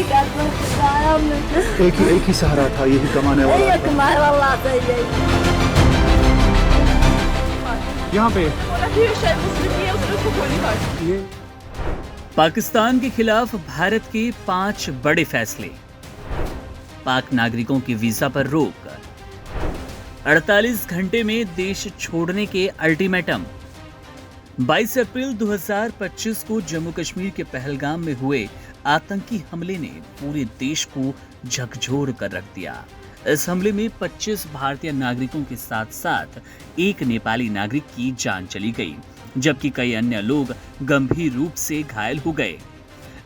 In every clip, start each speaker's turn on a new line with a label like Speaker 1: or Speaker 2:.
Speaker 1: नहीं कर सकता हमने।
Speaker 2: एक ही सहारा था, यही कमाने वाला
Speaker 1: यही कमाने वाला था यही।
Speaker 2: यहाँ पे ये
Speaker 3: पाकिस्तान के खिलाफ भारत के 5 बड़े फैसले। पाक नागरिकों की वीजा पर रोक। 48 घंटे में देश छोड़ने के अल्टीमेटम। 22 अप्रैल 2025 को जम्मू कश्मीर के पहलगाम में हुए आतंकी हमले ने पूरे देश को झकझोर कर रख दिया। इस हमले में 25 भारतीय नागरिकों के साथ साथ एक नेपाली नागरिक की जान चली गई, जबकि कई अन्य लोग गंभीर रूप से घायल हो गए।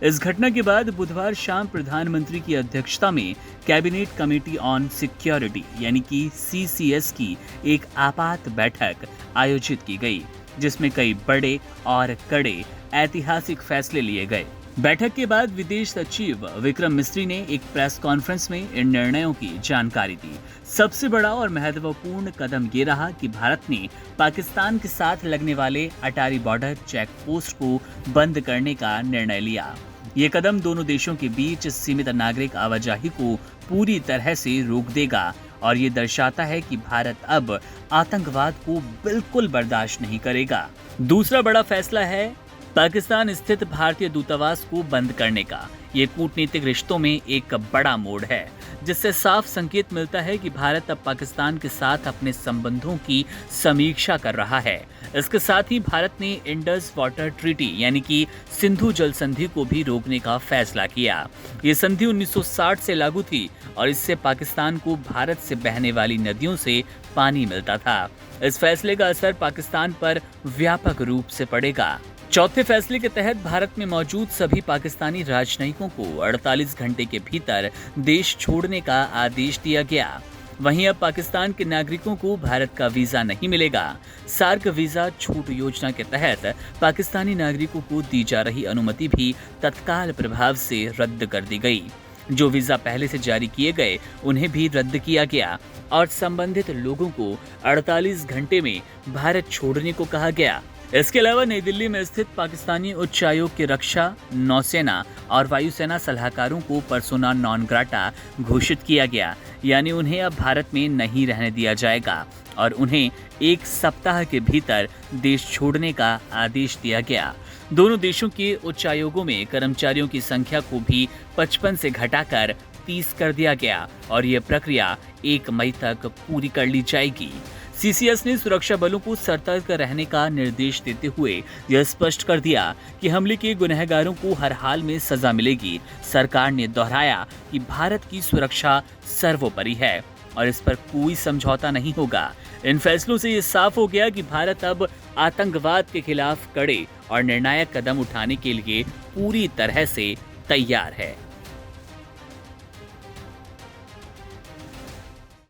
Speaker 3: इस घटना के बाद बुधवार शाम प्रधानमंत्री की अध्यक्षता में कैबिनेट कमेटी ऑन सिक्योरिटी यानी कि CCS की एक आपात बैठक आयोजित की गई, जिसमें कई बड़े और कड़े ऐतिहासिक फैसले लिए गए। बैठक के बाद विदेश सचिव विक्रम मिस्री ने एक प्रेस कॉन्फ्रेंस में इन निर्णयों की जानकारी दी। सबसे बड़ा और महत्वपूर्ण कदम ये रहा कि भारत ने पाकिस्तान के साथ लगने वाले अटारी बॉर्डर चेक पोस्ट को बंद करने का निर्णय लिया। ये कदम दोनों देशों के बीच सीमित नागरिक आवाजाही को पूरी तरह से रोक देगा और ये दर्शाता है कि भारत अब आतंकवाद को बिल्कुल बर्दाश्त नहीं करेगा। दूसरा बड़ा फैसला है पाकिस्तान स्थित भारतीय दूतावास को बंद करने का। ये कूटनीतिक रिश्तों में एक बड़ा मोड़ है, जिससे साफ संकेत मिलता है कि भारत अब पाकिस्तान के साथ अपने संबंधों की समीक्षा कर रहा है। इसके साथ ही भारत ने इंडस वाटर ट्रीटी यानी कि सिंधु जल संधि को भी रोकने का फैसला किया। ये संधि 1960 से लागू थी और इससे पाकिस्तान को भारत से बहने वाली नदियों से पानी मिलता था। इस फैसले का असर पाकिस्तान पर व्यापक रूप से पड़ेगा। चौथे फैसले के तहत भारत में मौजूद सभी पाकिस्तानी राजनयिकों को 48 घंटे के भीतर देश छोड़ने का आदेश दिया गया। वहीं अब पाकिस्तान के नागरिकों को भारत का वीजा नहीं मिलेगा। सार्क वीजा छूट योजना के तहत पाकिस्तानी नागरिकों को दी जा रही अनुमति भी तत्काल प्रभाव से रद्द कर दी गई। जो वीजा पहले से जारी किए गए उन्हें भी रद्द किया गया और संबंधित लोगों को 48 घंटे में भारत छोड़ने को कहा गया। इसके अलावा नई दिल्ली में स्थित पाकिस्तानी उच्चायोग के रक्षा, नौसेना और वायुसेना सलाहकारों को पर्सोना नॉन ग्राटा घोषित किया गया, यानी उन्हें अब भारत में नहीं रहने दिया जाएगा और उन्हें 1 सप्ताह के भीतर देश छोड़ने का आदेश दिया गया। दोनों देशों के उच्चायोगों में कर्मचारियों की संख्या को भी 55 से घटाकर 30 कर दिया गया और यह प्रक्रिया 1 मई तक पूरी कर ली जाएगी। CCS ने सुरक्षा बलों को सतर्क रहने का निर्देश देते हुए यह स्पष्ट कर दिया कि हमले के गुनहगारों को हर हाल में सजा मिलेगी। सरकार ने दोहराया कि भारत की सुरक्षा सर्वोपरि है और इस पर कोई समझौता नहीं होगा। इन फैसलों से ये साफ हो गया कि भारत अब आतंकवाद के खिलाफ कड़े और निर्णायक कदम उठाने के लिए पूरी तरह से तैयार है।